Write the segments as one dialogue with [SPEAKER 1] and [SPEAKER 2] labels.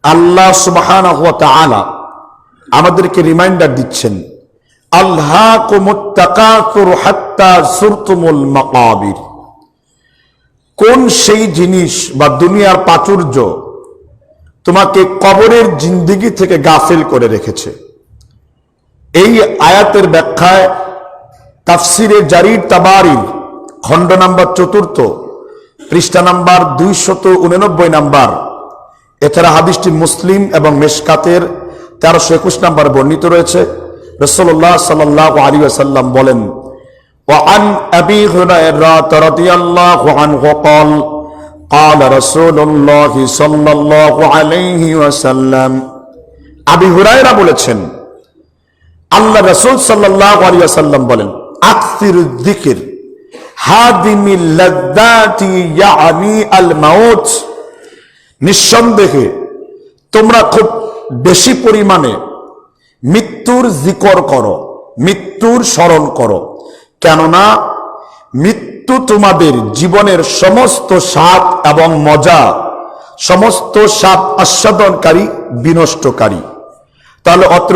[SPEAKER 1] আল্লাহ সুবহানাহু ওয়া তাআলা আমাদেরকে রিমাইন্ডার দিচ্ছেন, আলহাকুমুত তাকাসুর হাত্তা যুরতুমুল মাকাবির। কোন সেই জিনিস বা দুনিয়ার প্রাচুর্য তোমাকে কবরের জিন্দেগি থেকে গাফিল করে রেখেছে? এই আয়াতের ব্যাখ্যায় তাফসিরে জারির তাবারির খণ্ড নাম্বার 4, পৃষ্ঠা নাম্বার 289 নাম্বার, এছাড়া হাদিসটি মুসলিম এবং মেশকাতের 1321 নাম্বার বর্ণিত রয়েছে। রাসূলুল্লাহ সাল্লাল্লাহু আলাইহি ওয়াসাল্লাম বলেন, وعن أبي هريرة رضي الله عنه قال قال رسول الله صلى الله عليه وسلم। আবি হুরায়রা বলেছেন, আল্লাহ রাসূল সাল্লাল্লাহু আলাইহি ওয়াসাল্লাম বলেন, আকসিরুয যিকর হাদিমিল লাযযাতি ইয়ানি আল মাউত। নিঃসন্দেহে তোমরা খুব বেশি পরিমাণে মৃত্যুর জিকির করো, মৃত্যুর স্মরণ করো, কেননা মৃত্যু তোমাদের জীবনের সমস্ত স্বাদ এবং মজা, সমস্ত স্বাদ আস্বাদনকারী, বিনষ্টকারী। তাহলে অত্র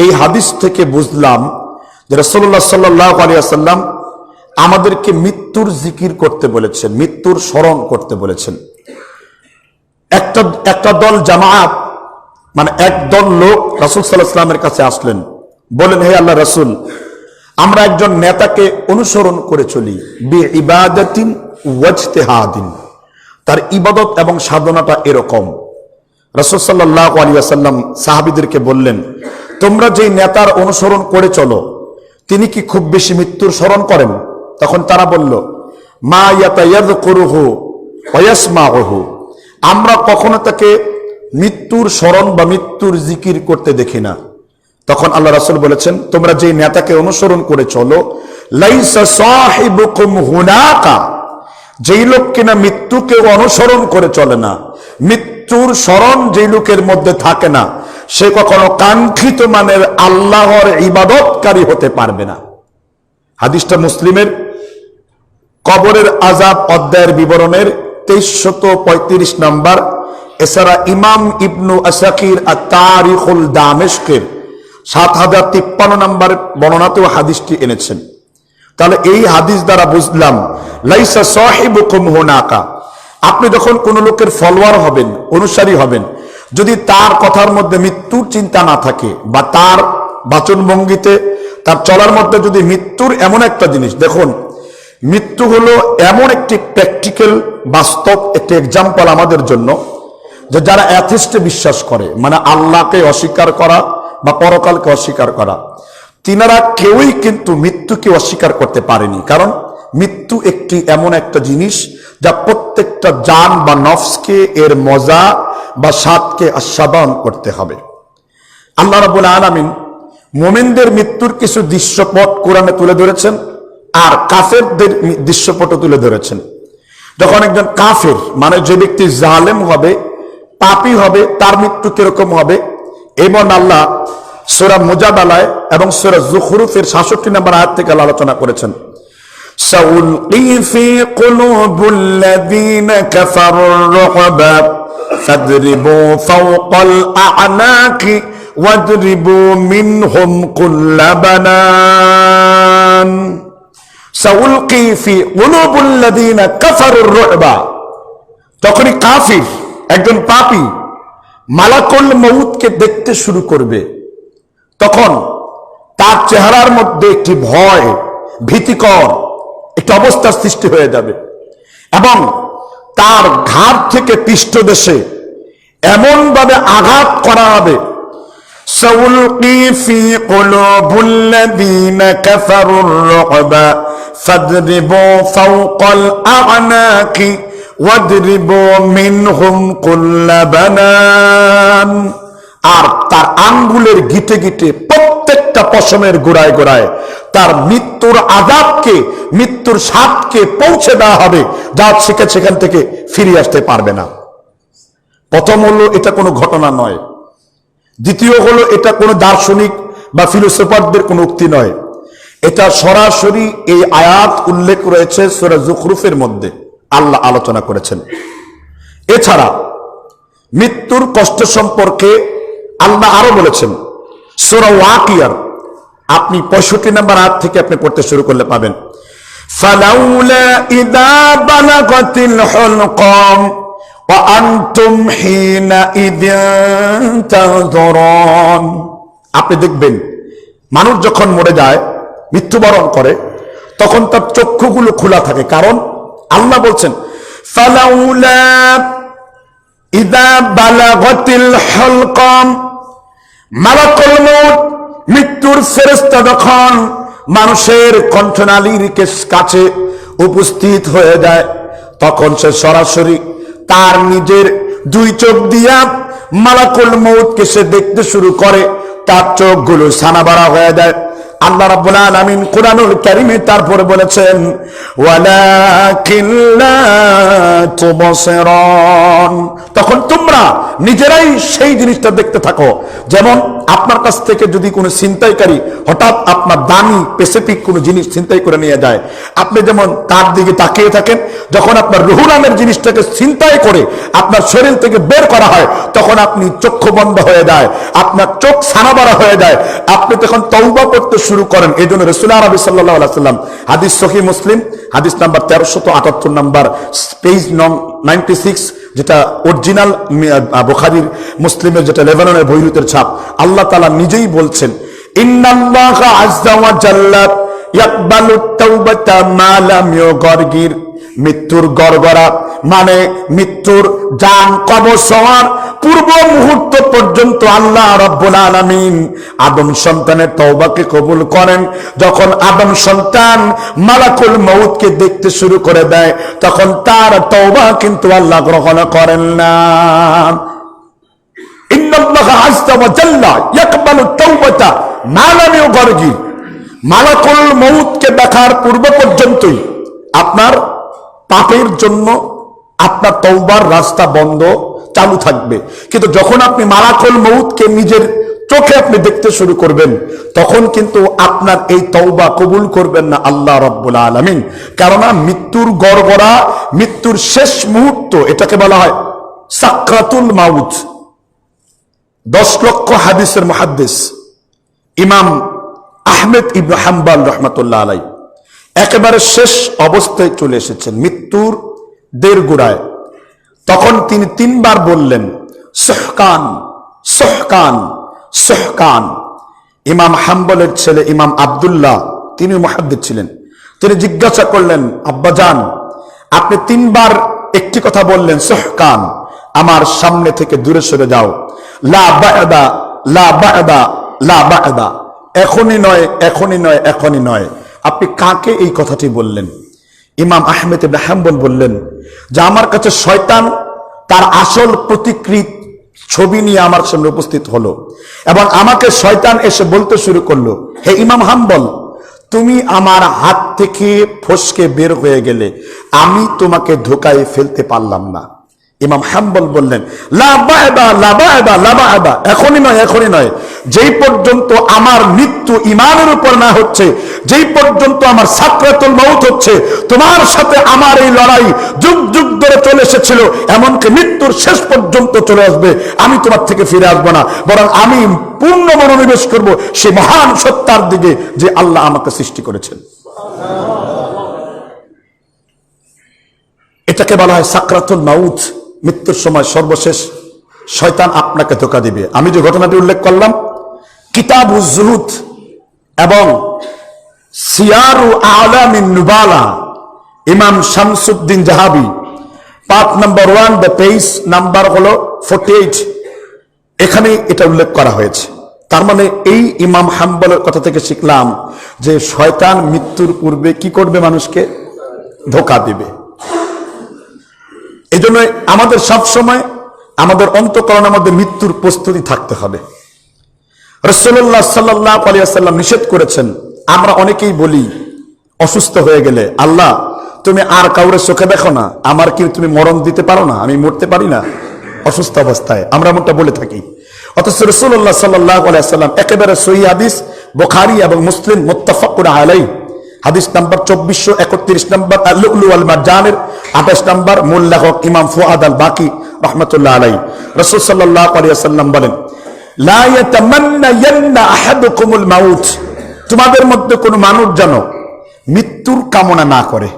[SPEAKER 1] এই হাদিস থেকে বুঝলাম যে রাসূলুল্লাহ সাল্লাল্লাহু আলাইহি ওয়াসাল্লাম আমাদেরকে মৃত্যুর জিকির করতে বলেছেন, মৃত্যুর স্মরণ করতে বলেছেন। একটা দল জামাত, মানে একদল লোক রাসূল সাল্লাল্লাহু আলাইহি ওয়াসাল্লামের কাছে আসলেন, বলেন, হে আল্লাহ রাসূল, আমরা একজন নেতাকে অনুসরণ করে চলি, বিইবাদাতিন ওয়াজতিহাদিন, তার ইবাদত এবং সাধনাটা এরকম। রাসূল সাল্লাল্লাহু আলাইহি ওয়াসাল্লাম সাহাবীদেরকে বললেন, তোমরা যেই নেতার অনুসরণ করে চলো তিনি কি খুব বেশি মৃত্যুর স্মরণ করেন? তখন তারা বলল, মা ইয়াতায়াযকুরুহু ওয়া ইয়াসমাউহু, আমরা কখনো তাকে মৃত্যুর স্মরণ বা মৃত্যুর জিকির করতে দেখি না। তখন আল্লাহ রাসূল বলেছেন, তোমরা যেই নেতাকে অনুসরণ করে চলো, লাইসা সাহিবুকুম হুনাকা, যেই লোক কিনা মৃত্যুকে অনুসরণ করে চলে না, মৃত্যুর স্মরণ যেই লোকের মধ্যে থাকে না, সে কখনো কাঙ্ক্ষিত মানের আল্লাহর ইবাদতকারী হতে পারবে না। হাদিসটা মুসলিমের কবরের আযাব অধ্যায়ের বিবরণের 2335 নাম্বার, এছাড়া ইমাম ইবনু আসাকির আত-তারিখুল দামেশকের 7053 নাম্বার বর্ণনাতেও হাদিসটি এনেছেন। তাহলে এই হাদিস দ্বারা বুঝলাম, লাইসা সাহিবুকুম হুনাকা, আপনি যখন কোন লোকের ফলোয়ার হবেন, অনুসারী হবেন, যদি তার কথার মধ্যে মৃত্যুর চিন্তা না থাকে বা তার বাচনভঙ্গিতে, তার চলার মধ্যে যদি মৃত্যুর এমন একটা জিনিস, দেখুন মৃত্যু হলো এমন একটি প্র্যাকটিক্যাল, বাস্তব একটি এক্সাম্পল আমাদের জন্য, যে যারা অ্যাথিস্টে বিশ্বাস করে, মানে আল্লাহকে অস্বীকার করা বা পরকালকে অস্বীকার করা, তিনারা কেউই কিন্তু মৃত্যুকে অস্বীকার করতে পারেনি। কারণ মৃত্যু একটি এমন একটা জিনিস যা প্রত্যেকটা জান বা নফসকে এর মজা বা স্বাদকে আস্বাদন করতে হবে। আল্লাহ রাব্বুল আলামিন মুমিনদের মৃত্যুর কিছু দৃশ্যপট কোরআনে তুলে ধরেছেন, আর কাফেরদের দৃশ্যপটও তুলে ধরেছেন। যখন একজন কাফের, মানে যে ব্যক্তি জালেম হবে, পাপী হবে, তার মৃত্যু কিরকম হবে, এবং আল্লাহ সূরা মুজাদালায় এবং সূরা যুখরুফের 66 নম্বর আয়াত থেকে আলোচনা করেছেন। সাউলকি ফি কুলুবিল্লাযিনা কাফারুর রুবা ফাদরিবু ফাওকাল আ'নাকি ওয়াদরিবু মিনহুম কুল্লা বানান। সাউলকি ফি কুলুবিল্লাযিনা কাফারুর রুবা, তখনই কাফির, একজন পাপী মালাকুল মউতকে দেখতে শুরু করবে, তখন তার চেহারার মধ্যে একটি ভয়, ভীতিকর একটি অবস্থার সৃষ্টি হয়ে যাবে, এবং তার ঘাড় থেকে পৃষ্ঠদেশে এমন ভাবে আঘাত করা হবে, সাউলকি ফি কুলুবিল্লাযিনা কাফারুর রুবা ফাদরিবু ফাওকাল আ'নাকি ওয়াদরিবু মিনহুম কুল্লা বানান। আর তার আঙ্গুলের গিটে গিটে প্রত্যেকটা পশমের গোড়ায় গোড়ায় তার মৃত্যুর আযাবকে, মৃত্যুর স্বাদকে পৌঁছে দেওয়া হবে, যা সেখান থেকে ফিরে আসতে পারবে না। প্রথম হলো এটা কোনো ঘটনা নয়। দ্বিতীয় হলো এটা কোনো দার্শনিক বা ফিলোসফারদের কোনো উক্তি নয়, এটা সরাসরি এই আয়াত উল্লেখ রয়েছে সূরা যুখরুফের মধ্যে, আল্লাহ আলোচনা করেছেন। এছাড়া মৃত্যুর কষ্ট সম্পর্কে আল্লাহ আরো বলেছেন সূরা ওয়াকিয়ার আপনি 65 নম্বর আয়াত থেকে আপনি পড়তে শুরু করলে পাবেন, ফালাউলা ইযা বালাগাতিল হুলকাম ওয়া আনতুম হিনা ইযিন তাযুরুন। আপনি দেখবেন মানুষ যখন মরে যায়, মৃত্যুবরণ করে, তখন তার চক্ষুগুলো খোলা থাকে। কারণ আল্লাহ বলছেন ফালাউলা ইযা বালাগাতিল হুলকাম, মালাকুল মউত মৃত্যুর ফেরেশতা যখন মানুষের কণ্ঠনালীর কাছে উপস্থিত হয়ে যায়, তখন সে সরাসরি তার নিজের দুই চোখ দিয়া মালাকুল মউতকে সে দেখতে শুরু করে, তার চোখগুলো ছানাবড়া হয়ে যায়। আল্লাহ রাব্বুল আলামিন কুরআনুল কারীমে তারপরে বলেছেন ওয়ালাকিন লা তুবসিরুন, তখন তোমরা নিজেরাই সেই জিনিসটা দেখতে থাকো। যেমন আপনার কাছ থেকে যদি কোনো ছিনতাইকারী হঠাৎ আপনার দামি স্পেসিফিক কোনো জিনিস ছিনতাই করে নিয়ে যায়, আপনি যেমন তার দিকে তাকিয়ে থাকেন, যখন আপনার রুহুল আমের জিনিসটাকে ছিনতাই করে আপনার শরীর থেকে বের করা হয়, তখন আপনি চক্ষু বন্ধ হয়ে যায়, আপনার চোখ ছানাবড়া হয়ে যায়, আপনি তখন তওবা করতে শুরু করেন। এই জন্য রাসূল আরবি সাল্লাল্লাহু আলাইহি সাল্লাম, হাদিস সহিহ মুসলিম, হাদিস নাম্বার 1378 নাম্বার, পেজ নং 96, যেটা অরিজিনাল বুখারীর মুসলিমের যেটা লেবাননের বৈরুতের ছাপ, আল্লাহ তাআলা নিজেই বলছেন ইন্নাল্লাহা আযজা ওয়া জাল্লা ইয়াকবালুত তাওবাতা মা লাম ইউগারগির। মৃত্যুর গড়গড়া মানে মৃত্যুর জান কবজ হওয়ার পূর্ব মুহূর্ত পর্যন্ত আল্লাহ রাব্বুল আলামিন আদম সন্তানের তওবাকে কবুল করেন। যখন আদম সন্তান মালাকুল মউতকে দেখতে শুরু করে দেয়, তখন তার তওবা কিন্তু আল্লাহ গ্রহণ করেন না। ইন্নাল্লাহা আযজা ওয়া জাল্লা ইয়াকবালু তাওবাতা মা লাম ইউগারগির। মালাকুল মউতকে দেখার পূর্ব পর্যন্তই আপনার পাপের জন্য আপনার তওবার রাস্তা বন্ধ চালু থাকবে, কিন্তু যখন আপনি মালাকুল মউতকে নিজের চোখে আপনি দেখতে শুরু করবেন, তখন কিন্তু আপনার এই তওবা কবুল করবেন না আল্লাহ রাব্বুল আলামিন। কেননা মৃত্যুর গড়গড়া, মৃত্যুর শেষ মুহূর্ত, এটাকে বলা হয় সাকরাতুল মাউত। 10 লক্ষ হাদিসের মুহাদ্দিস ইমাম আহমেদ ইবনে হাম্বল রাহমাতুল্লাহ আলাইহি একেবারে শেষ অবস্থায় চলে এসেছেন, মৃত্যুর দেড়গোড়ায়। তখন তিনি 3 বার বললেন সুহকান সুহকান সুহকান। ইমাম হাম্বলের ছেলে ইমাম আব্দুল্লাহ, তিনি মুহাদ্দিস ছিলেন, তিনি জিজ্ঞাসা করলেন আব্বাজান, আপনি 3 বার একটি কথা বললেন সুহকান, আমার সামনে থেকে দূরে সরে যাও, লা বা'দা লা বা'দা লা বা'দা, এখনই নয় এখনই নয় এখনই নয়। আপনি কাকে এই কথাটি বললেন? ইমাম আহমেদ ইবনে হাম্বল বললেন যে আমার কাছে শয়তান তার আসল প্রতিকৃত ছবি নিয়ে আমার সামনে উপস্থিত হলো, এবং আমাকে শয়তান এসে বলতে শুরু করলো, হে ইমাম হাম্বল, তুমি আমার হাত থেকে ফসকে বের হয়ে গেলে, আমি তোমাকে ধোকায় ফেলতে পারলাম না। ইমাম হাম্বল বললেন লা বা'দা লা বা'দা লা বা'দা, এখনই নয় এখনই নয়, যেই পর্যন্ত আমার মৃত্যু ঈমানের উপর না হচ্ছে, যেই পর্যন্ত আমার সাকরাতুল মউত হচ্ছে, তোমার সাথে আমার এই লড়াই যুগ যুগ ধরে চলে এসেছিল, এমনকি মৃত্যুর শেষ পর্যন্ত চলে আসবে, আমি তোমার থেকে ফিরে আসবো না, বরং আমি পূর্ণ মনোনিবেশ করব সেই মহান সত্তার দিকে যে আল্লাহ আমাকে সৃষ্টি করেছেন। এটাকে বলা হয় সাকরাতুল মাউত। মৃত্যুর সময় সর্বশেষ শয়তান আপনাকে ধোঁকা দিবে। আমি যে ঘটনাটি উল্লেখ করলাম, কিতাবুজ জুহুদ এবং সিয়ারু আলামিন নুবালা, ইমাম শামসুদ্দিন জাহাবি, part number 1, the page number হলো 48, এখানে এটা উল্লেখ করা হয়েছে। তার মানে এই ইমাম হাম্বলের কথা থেকে শিখলাম যে শয়তান মৃত্যুর পূর্বে কি করবে? মানুষকে ধোঁকা দিবে। এই জন্য আমাদের সবসময় আমাদের অন্তঃকরণের মধ্যে মৃত্যুর প্রস্তুতি থাকতে হবে। রাসূলুল্লাহ সাল্লাল্লাহু আলাইহি ওয়াসাল্লাম নিষেধ করেছেন। আমরা অনেকেই বলি অসুস্থ হয়ে গেলে, আল্লাহ তুমি আর কাউরে চোখে দেখো না, আমার কি তুমি মরণ দিতে পারো না? আমি মরতে পারি না অসুস্থ অবস্থায়, আমরা এমনটা বলে থাকি। অথচ রাসূলুল্লাহ সাল্লাল্লাহু আলাইহি ওয়াসাল্লাম একেবারে সহিহ হাদিস, বুখারী এবং মুসলিম মুত্তাফাকুন আলাইহি হাদিস নাম্বার 2431 নম্বর লুলু ওয়াল মারজানের 28 নম্বর, মূল লেখক ইমাম ফুয়াদ আল বাকি রাহমাতুল্লাহ আলাইহি। রাসূল সাল্লাল্লাহু আলাইহি ওয়াসাল্লাম বলেন, লা ইয়াতামান্নায়ান্না আহাদুকুমুল মাউত, তোমাদের মধ্যে কোনো মানুষ যেন মৃত্যুর কামনা না করে,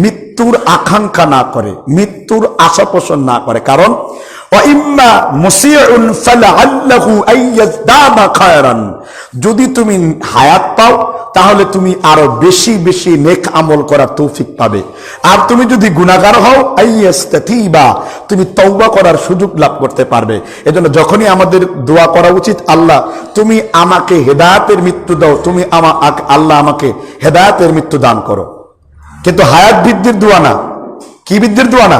[SPEAKER 1] মৃত্যুর আকাঙ্ক্ষা না করে, মৃত্যুর আশা পোষণ না করে। কারণ ওয়াইম্মা মুসিউন ফালাআল্লাহু আইয়াজদাদা খায়রান, যদি তুমি হায়াত পাও তাহলে তুমি আরো বেশি বেশি নেক আমল করার তৌফিক পাবে। আর তুমি যদি গুনাহগার হও আইয়াস্তাতিবা, তুমি তওবা করার সুযোগ লাভ করতে পারবে। এজন্য যখনই আমাদের দোয়া করা উচিত, আল্লাহ তুমি আমাকে হেদায়েতের মৃত্যু দাও, তুমি আল্লাহ আমাকে হেদায়েতের মৃত্যু দান করো। কিন্তু হায়াত বৃদ্ধির দোয়া না। কি বৃদ্ধির দোয়া না?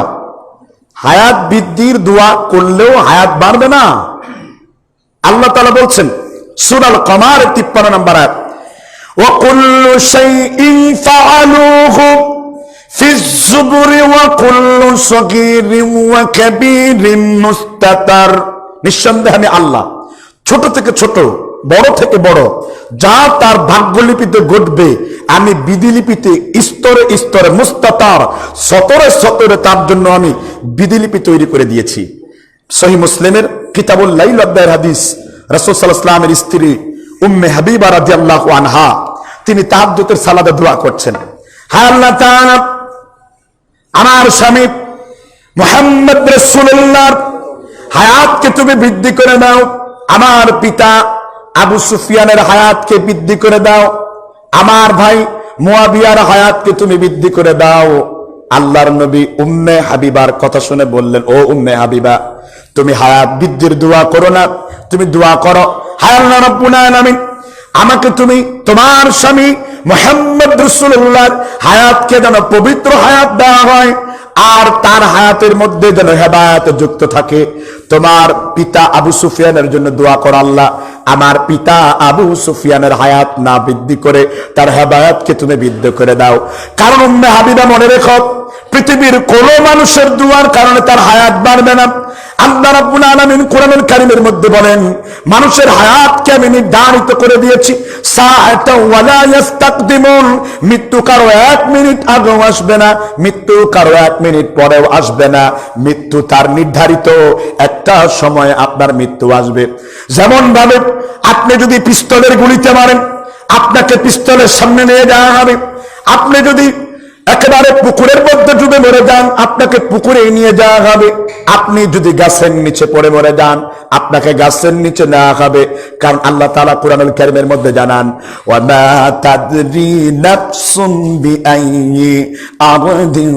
[SPEAKER 1] হায়াত বৃদ্ধির দোয়া করলেও হায়াত বাড়বে না। আল্লাহ তাআলা বলছেন সূরা আল কমার 53 নম্বর আয়াত, ওয়া কুল্লু শাইইন ফাআলুহু ফিজ যুবুরি ওয়া কুল্লু সগীরিন ওয়া কাবীরিন মুস্তাতার, নিঃসন্দেহে আমি আল্লাহ ছোট থেকে ছোট, বড় থেকে বড় যা তার ভাগ্যলিপিতে ঘটবে আমি বিধিলিপিতে স্তরে স্তরে মুস্তাতার সতরে সতরে তার জন্য আমি বিধিলিপি তৈরি করে দিয়েছি। সহিহ মুসলিমের কিতাবুল লাইল অধ্যায়ের হাদিস, রাসূল সাল্লাল্লাহু আলাইহি ওয়াসাল্লামের স্ত্রী উম্মে হাবিবা রাদিয়াল্লাহু আনহা তিনি তাহাজ্জুদের সালাতে দোয়া করছেন, হায় আল্লাহ তাআলা আমার স্বামী মুহাম্মদ রাসূলুল্লাহর হায়াতকে তুমি বৃদ্ধি করে দাও, আমার পিতা আবু সুফিয়ানের হায়াতকে বৃদ্ধি করে দাও, আমার ভাই মুয়াবিয়ার হায়াতকে তুমি বৃদ্ধি করে দাও। আল্লাহর নবী উম্মে হাবিবার কথা শুনে বললেন, ও উম্মে হাবিবা, তুমি হায়াত বৃদ্ধির দোয়া করো না, তুমি দোয়া করো, হায় আল্লাহ রাব্বুল আলামিন আমাকে তুমি তোমার স্বামী মুহাম্মদ রাসূলুল্লাহর হায়াতকে যেন পবিত্র হায়াত দেওয়া হয়, আর তার হায়াতের মধ্যে যেন হেদায়েত যুক্ত থাকে। তোমার পিতা আবু সুফিয়ানের জন্য দোয়া করো, আল্লাহ আমার পিতা আবু সুফিয়ানের হায়াত না বৃদ্ধি করে তার হেদায়েতকে তুমি বৃদ্ধি করে দাও। কারণ উম্মে হাবিবা মনে রেখো, পৃথিবীর কোন মানুষের দুয়ার কারণে তার হায়াত বাড়বে না। আল্লাহ রাব্বুল আলামিন কোরআনুল কারীমের মধ্যে বলেন, মানুষের হায়াতকে আমি নির্ধারিত করে দিয়েছি সাআতা ওয়ালা ইস্তাকদিমুন, মৃত্যু কারো 1 মিনিট আগেও আসবে না, মৃত্যু কারো 1 মিনিট পরেও আসবে না। মৃত্যু তার নির্ধারিত একটা সময় আপনার মৃত্যু আসবে। যেমন ভাবে আপনি যদি পিস্তলের গুলিতে মারেন, আপনাকে পিস্তলের সামনে নিয়ে যাওয়া হবে। আপনি যদি একেবারে পুকুরের মধ্যে ডুবে মরে যান, আপনাকে পুকুরে নিয়ে যাওয়া হবে। আপনি যদি গাছের নিচে পড়ে মরে যান, আপনাকে গাছের নিচে নেওয়া হবে। কারণ আল্লাহ তাআলা কুরআনুল কারীমের মধ্যে জানান, ওয়া মা তাদরি নাফসুন বিআইয়ি আরদিন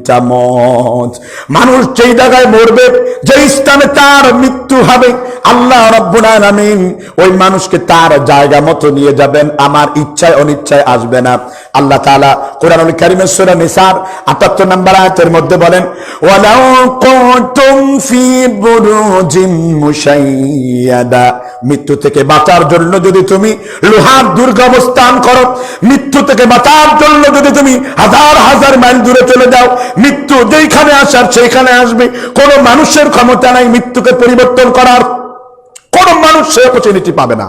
[SPEAKER 1] তামুত, মানুষ যেই জায়গায় মরবে, যেই স্থানে তার মৃত্যু হবে, আল্লাহ রাব্বুল আলামিন ওই মানুষকে তার জায়গা মতো নিয়ে যাবেন, আমার ইচ্ছায় অনিচ্ছায় আসবে না। আল্লাহ তাআলা কুরআনুল কারীমের সূরা নিসার 78 নম্বর আয়াতের মধ্যে বলেন, ওয়ালাউ কুনতুম ফি বুরুজিন মুশাইয়াদা, মৃত্যু থেকে বাঁচার জন্য যদি তুমি লোহার দুর্গ অবস্থান করো, মৃত্যু থেকে বাঁচার জন্য যদি তুমি হাজার হাজার মাইল দূরে চলে যাও, মৃত্যু যেখানে আসার সেইখানে আসবে। কোন মানুষের ক্ষমতা নাই মৃত্যুকে পরিবর্তন করার, কোন মানুষ সে অপরচুনিটি পাবে না।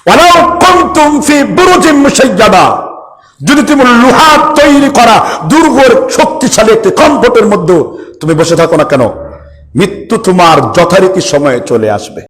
[SPEAKER 1] ওয়ালাউ কুনতুম ফি বুরুজিন মুশাইয়াদা, যদি তুমি লোহার তৈরি করা দুর্গের শক্তিশালী একটি কম্পটের মধ্যে তুমি বসে থাকো না কেন, মৃত্যু তোমার যথারীতি সময়ে চলে আসবে।